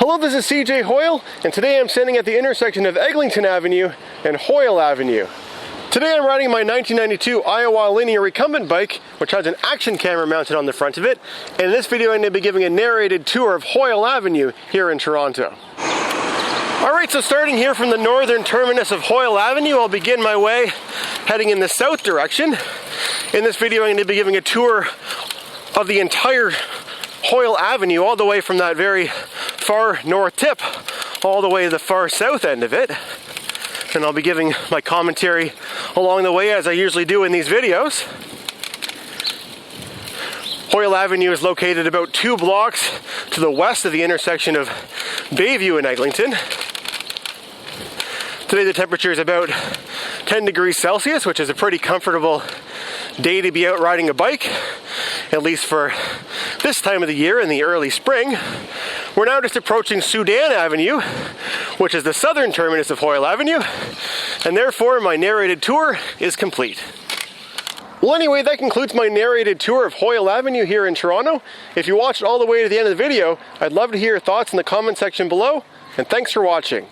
Hello, this is CJ Hoyle, and today I'm standing at the intersection of Eglinton Avenue and Hoyle Avenue. Today I'm riding my 1992 Iowa Linear Recumbent Bike, which has an action camera mounted on the front of it, and in this video I'm going to be giving a narrated tour of Hoyle Avenue here in Toronto. Alright, so starting here from the northern terminus of Hoyle Avenue, I'll begin my way heading in the south direction. In this video I'm going to be giving a tour of the entire Hoyle Avenue, all the way from that very far north tip all the way to the far south end of it. And I'll be giving my commentary along the way, as I usually do in these videos. Hoyle Avenue is located about 2 blocks to the west of the intersection of Bayview and Eglinton. Today the temperature is about 10 degrees Celsius, which is a pretty comfortable day to be out riding a bike, at least for this time of the year in the early spring. We're now just approaching Soudan Avenue, which is the southern terminus of Hoyle Avenue, and therefore my narrated tour is complete. Well, anyway, that concludes my narrated tour of Hoyle Avenue here in Toronto. If you watched all the way to the end of the video, I'd love to hear your thoughts in the comment section below, and thanks for watching.